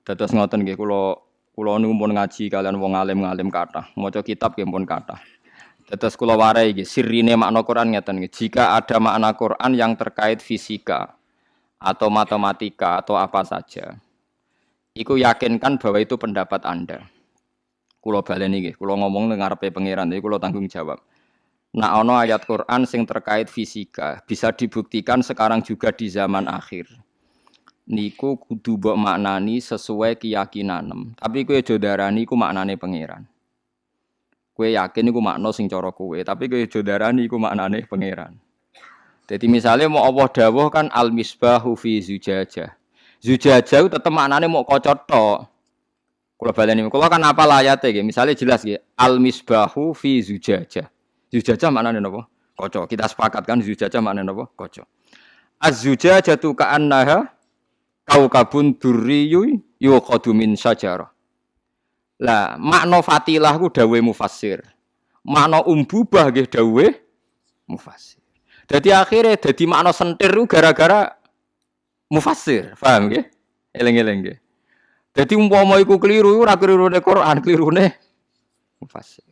Dados ngoten nggih kula niku pun ngaji kalian wong alim-alim kathah, maca kitab nggih pun kathah. Dados kula warai nggih sirine makna Quran ngeten nggih. Jika ada makna Quran yang terkait fisika atau matematika atau apa saja, iku yakinkan bahwa itu pendapat Anda. Kula baleni nggih, kula ngomong nang ngarepe pangeran, jadi kula tanggung jawab. Nah ana ayat Quran sing terkait fisika, bisa dibuktikan sekarang juga di zaman akhir. Niku kudu mbok maknani sesuai keyakinan. Tapi kowe aja darani iku maknane pangeran. Kowe yakin iku makna sing cara kowe, tapi kowe aja darani iku maknane pangeran. Jadi misalnya mau Allah dawuh kan al-misbahu fi zujajah. Zujajah itu tetep maknane mau kaca tok. Kula baleni, kula kan apa ayate nggih. Misale jelas nggih, al-misbahu fi zujajah. Zujajah maknane napa? Kaca. Kita sepakat kan zujajah maknane napa? Kaca. Az-zujajatu ka'annaha kaukabun durriyun yuqadu min syajarah. Lah, makna fatilah ku dawuhe mufassir. Makna umbubah nggih dawuhe mufassir. Dadi akhirnya dadi makna sentir ku gara-gara mufassir, paham nggih? Eling-eling nggih. Dadi umpama iku keliru ora kelirune Quran, kelirune mufassir.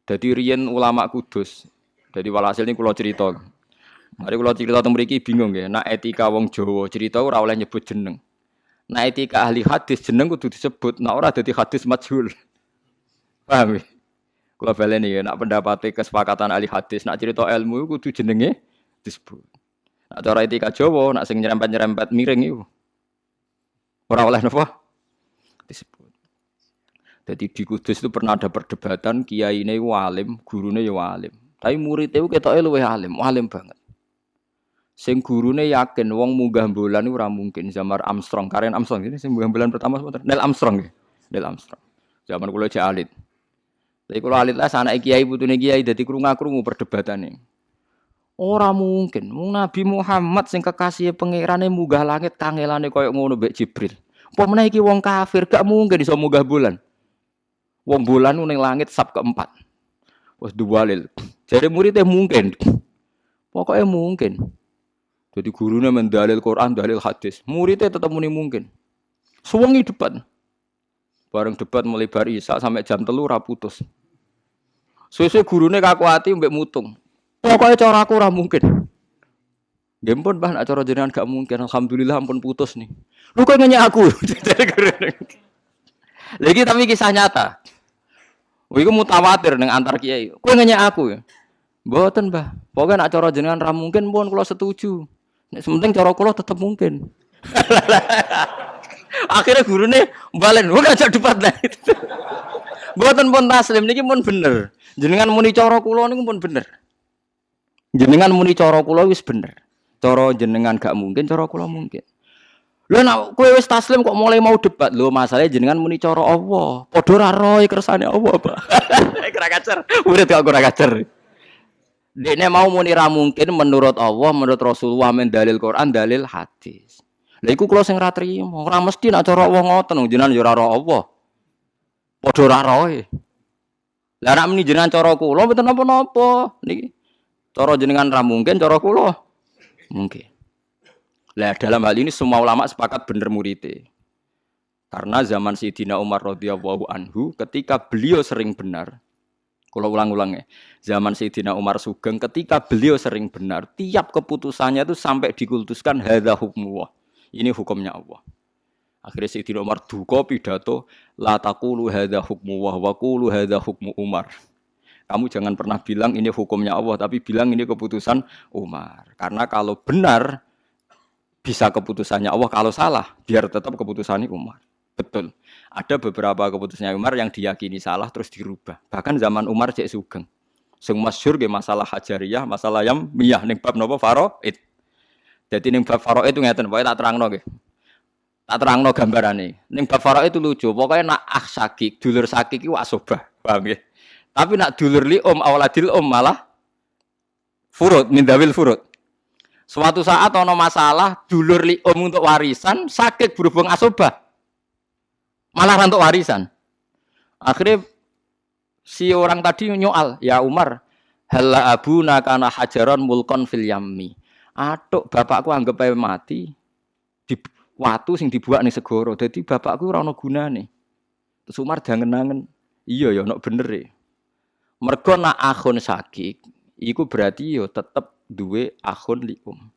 Dadi riyen ulama Kudus. Dadi walhasil ini kula cerita. Mari kula cerita teng mriki bingung nggih. Nak etika wong Jawa cerita ora oleh nyebut jeneng. Nak etika ahli hadis jeneng kudu disebut, nak ora dadi hadis majhul. Paham nggih? Kula baleni ya, nak pendapate kesepakatan ahli hadis, nak cerita ilmu kudu jenenge disebut. Nak cara etika Jawa, nak sing nyerempet-nyerempet miring iku ora oleh napa disebut. Jadi di Kudus itu pernah ada perdebatan kiyaine alim, gurune ya alim. Tapi murid itu ketoke luwih alim, alim banget. Sing gurune yakin wong munggah bulan ora mungkin zaman Armstrong, Karen Armstrong ini sing munggah bulan pertama sebentar. Neil Armstrong nggih. Neil Armstrong. Zaman kula jek alit. Tapi kula alit lah anake kiai putune kiai dadi krungu-krungu perdebatane. Ora mungkin. Wong Nabi Muhammad sing kekasih pangerane munggah langit kangelane koyo ngono mbek Jibril. Apa meneh iki wong kafir gak mungkin iso munggah bulan. Wong bulan ning langit sab keempat. Wes duwalil. Jare muridé mungkin. Pokoknya mungkin. Jadi gurunya mendalil Quran, dalil hadis. Muridnya tetap muni mungkin. Suwengi debat. Bareng debat mulai bar Isya sampai jam 3 ora putus. Suwe-suwe gurune kaku ati mbek mutung. Pokoknya cara aku ora mungkin. Nggih pun Mbah nek cara jenengan gak mungkin. Alhamdulillah ampun putus nih. Lu kok nanya aku. Lagi tapi kisah nyata. Iku mutawatir ning antar kiai. Kowe nanya aku ya. Mboten, Mbah. Pokoke nek cara jenengan ra mungkin pun kula setuju. Nek sementing cara kula tetep mungkin. Akhirnya gurune balen, ora ajak debat lah. Mboten pun taslim niki pun bener. Jenengan muni cara kula niku pun bener. Jenengan muni cara kula wis bener. Cara jenengan gak mungkin, cara kula mungkin. Lho nek kowe wis taslim kok mulai mau debat. Lho masalahe jenengan muni cara Allah. Padha ora roe kersane Allah, Pak. Ora kacer. Murid kok ora kacer. Dekne mau muni ra mungkin menurut Allah, menurut Rasulullah men dalil Quran, dalil hadis. Lha iku kula sing ra trimo. Ora mesti nek cara Allah ngoten jenengan yo ora ro Allah. Padha ora roe. Lah nek muni jenengan cara kula mboten napa-napa niki. Cara jenengan ra mungkin, cara kula mungkin. Lah dalam hal ini semua ulama sepakat bener muridé. Karena zaman Sayyidina Umar radhiyallahu anhu ketika beliau sering benar. Kalau ulang-ulang ya. Zaman Sayyidina Umar Sugeng ketika beliau sering benar, tiap keputusannya itu sampai dikultuskan hadza hukmullah. Ini hukumnya Allah. Akhirnya Sayyidina Umar duka pidato la taqulu hadza hukmullah wa qulu hadza hukmu Umar. Kamu jangan pernah bilang ini hukumnya Allah, tapi bilang ini keputusan Umar. Karena kalau benar bisa keputusannya Allah, kalau salah biar tetap keputusannya Umar. Betul. Ada beberapa keputusannya Umar yang diyakini salah terus dirubah. Bahkan zaman Umar cek sugeng. Sing masyhur ge masalah hajariyah, masalah yang miyah ning bab napa faraid. Jadi ning bab faraid itu ngeten, pokoke tak terangno nggih. Tak terangno gambarane. Ning bab faraid itu lucu, pokoke nak sakik, dulur sakik iku asobah, paham nggih. Tapi nak dulur li awaladil malah furud min dawil furud. Suatu saat ana masalah dulur li untuk warisan sakit berhubung asobah. Malah untuk warisan. Akhirnya si orang tadi nyoal, ya Umar, halla abuna kana hajaron mulkon fil yammi. Atuk bapakku anggap ae mati watu sing dibuak ning segara. Dadi bapakku ora ono gunane. Terus Umar jangen-angen, iya ya ono bener e. Mergo nak akhun sakik, iku berarti yo tetep duwe akhun lium.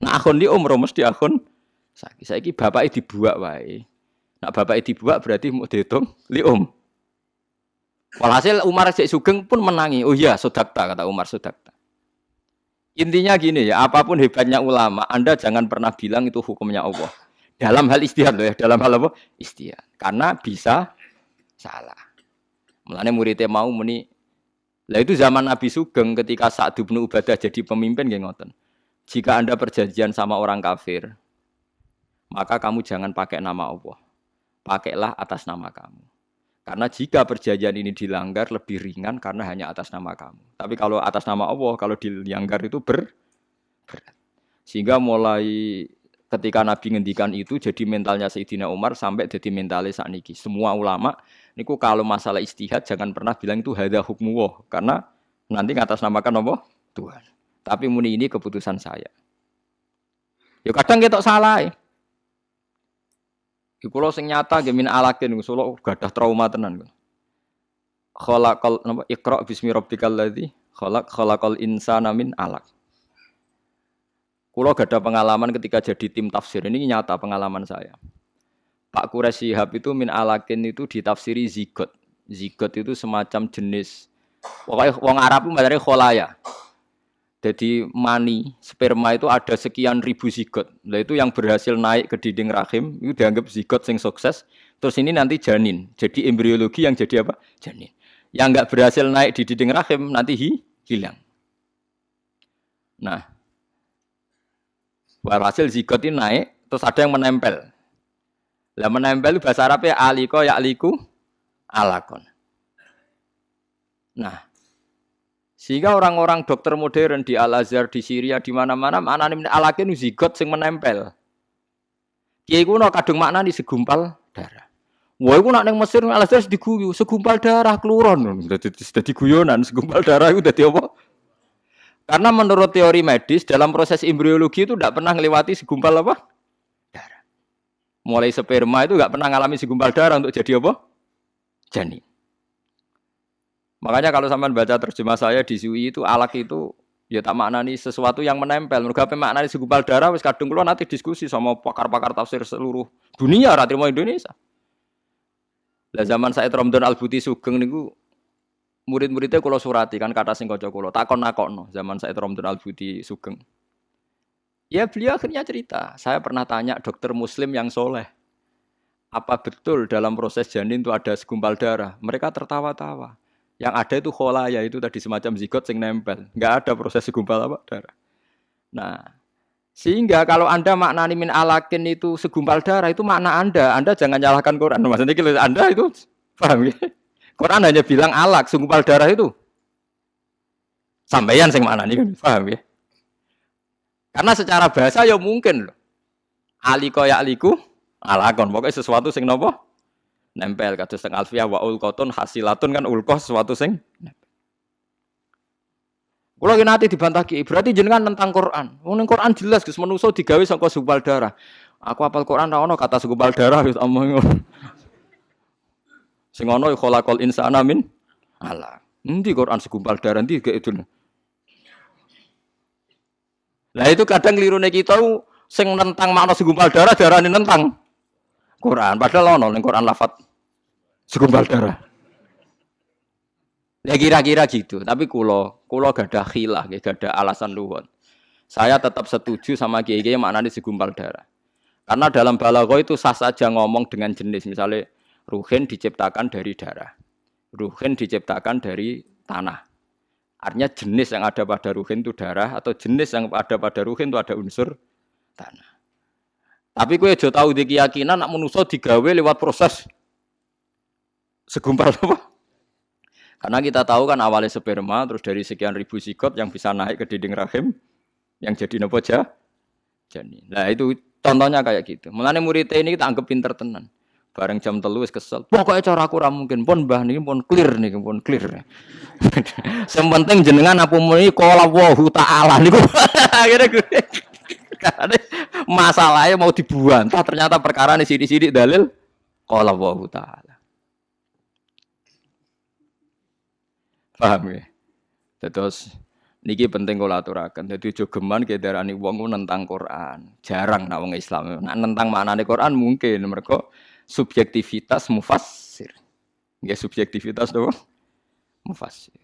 Nak akhun lium ora mesti akhun sakik. Saiki bapake dibuak wae. Nak bapake dibuak berarti mau dihitung lium. Walhasil Umar Syekh Sugeng pun menangi. Oh iya, sodakta kata Umar, sodakta. Intinya gini ya, apapun hebatnya ulama, Anda jangan pernah bilang itu hukumnya Allah. Dalam hal ijtihad loh ya, dalam hal apa? Ijtihad. Karena bisa salah. Mulane muridnya mau muni. Lah itu zaman Nabi Sugeng ketika Sa'd bin Ubadah jadi pemimpin nggih ngoten. Jika Anda perjanjian sama orang kafir, maka kamu jangan pakai nama Allah. Pakailah atas nama kamu. Karena jika perjanjian ini dilanggar lebih ringan karena hanya atas nama kamu. Tapi kalau atas nama Allah, kalau dilanggar itu berat. Sehingga mulai ketika Nabi ngendikan itu jadi mentalnya Sayyidina Umar sampai jadi mentalnya sakniki. Semua ulama niku kalau masalah ijtihad jangan pernah bilang itu hadza hukmuwah karena nanti ngatasnamakan apa? Tuhan. Tapi muni ini keputusan saya. Ya kadang ketok salah. Iku lho sing nyata nggih min alakin Solo gadah trauma tenan. Khalaqal napa Iqra bismi rabbikal ladzi khalaqal insana min alaq. Kulo gadah pengalaman ketika jadi tim tafsir ini nyata pengalaman saya. Pak Quraisy Shihab itu min alakin itu ditafsiri zigot. Zigot itu semacam jenis pokoknya wong Arab itu mbacane kholaya. Jadi mani, sperma itu ada sekian ribu zigot. Nah itu yang berhasil naik ke dinding rahim itu dianggap zigot sing sukses. Terus ini nanti janin. Jadi embriologi yang jadi apa? Janin. Yang enggak berhasil naik di dinding rahim nanti hilang. Nah, hasil zigot ini naik, terus ada yang menempel. Lah menempel bahasa Arabnya aliko ya'liku alakon. Nah, sehingga orang-orang dokter modern di Al-Azhar, di Syria, di mana-mana maknane alakin zigot sing menempel. Kiai kuno kadung maknani segumpal darah. Wah iku nak ning Mesir Al-Azhar diguyu, segumpal darah kluron. Dadi guyonan segumpal darah itu dadi apa? Karena menurut teori medis dalam proses embriologi itu tidak pernah melewati segumpal apa? Darah. Mulai sperma itu enggak pernah ngalami segumpal darah untuk jadi apa? Janin. Makanya kalau sampean baca terjemah saya di UI itu alak itu ya tak maknani sesuatu yang menempel. Mergo ape maknani segumpal darah wis kadung kula nanti diskusi sama pakar-pakar tafsir seluruh dunia ra trimo Indonesia. Lah zaman Said Ramdan Al-Buti Sugeng niku murid-muridnya kula surati kan kata sing kanca kula takon-nakokno zaman Said Ramdan Al-Buti Sugeng. Ya beliau akhirnya cerita, saya pernah tanya dokter muslim yang soleh. Apa betul dalam proses janin itu ada segumpal darah? Mereka tertawa-tawa. Yang ada itu kholaya itu tadi semacam zigot sing nempel. Enggak ada proses segumpal apa darah. Nah, sehingga kalau Anda maknani min alakin itu segumpal darah itu makna Anda. Anda jangan nyalahkan Quran. Maksudnya kalau Anda itu paham ya? Quran hanya bilang alak segumpal darah itu. Sampeyan sing maknani kan paham ya? Karena secara bahasa ya mungkin loh. Aliko ya aliku alakon. Pokoknya sesuatu sing nopo nempel kados teng alfiah wa ulqatun hasilatun kan ulqah sesuatu sing nempel. Kula ki nate dibantah ki, berarti jenengan tentang Quran. Wong ning Quran jelas Gus manusa digawe saka segumpal darah. Aku hafal Quran ra ono kata segumpal darah wis omong ngono. Sing ono khalaqal insana min alaq. Endi Quran segumpal darah endi gak itu. Lah itu kadang klirune kita sing nentang makna segumpal darah darane nentang Quran, padahal ono ning Quran lafaz segumpal darah. Ya kira-kira gitu, tapi kula gadah khilah, gadah alasan luhur. Saya tetap setuju sama kiai-kiai maknane segumpal darah. Karena dalam balaghah itu sah saja ngomong dengan jenis, misalnya ruhin diciptakan dari darah. Ruhin diciptakan dari tanah. Artinya jenis yang ada pada ruhin itu darah atau jenis yang ada pada ruhin itu ada unsur tanah. Tapi kowe aja tau di keyakinan nak manusa digawe lewat proses segumpal apa? Karena kita tahu kan awalnya sperma terus dari sekian ribu zigot yang bisa naik ke dinding rahim yang jadi napa janin. Nah itu contohnya kayak gitu. Mulane murid ini kita anggap pinter tenan. Bareng jam 3 wis kesel. Pokoke cara aku ora mungkin pun Mbah niki pun clear niki pun clear. Sing penting jenengan apa muni qala Allahu taala niku. Akhire Karena masalahnya mau dibantah ternyata perkara ini sidik-sidik dalil qala Allah taala. Paham ya? Terus niki penting kula aturaken. Dadi aja geman kedarani wong nentang Quran. Jarang nak wong Islam. Nak nentang maknane Quran mungkin mergo subjektivitas mufassir. Nggih subjektivitas to mufassir.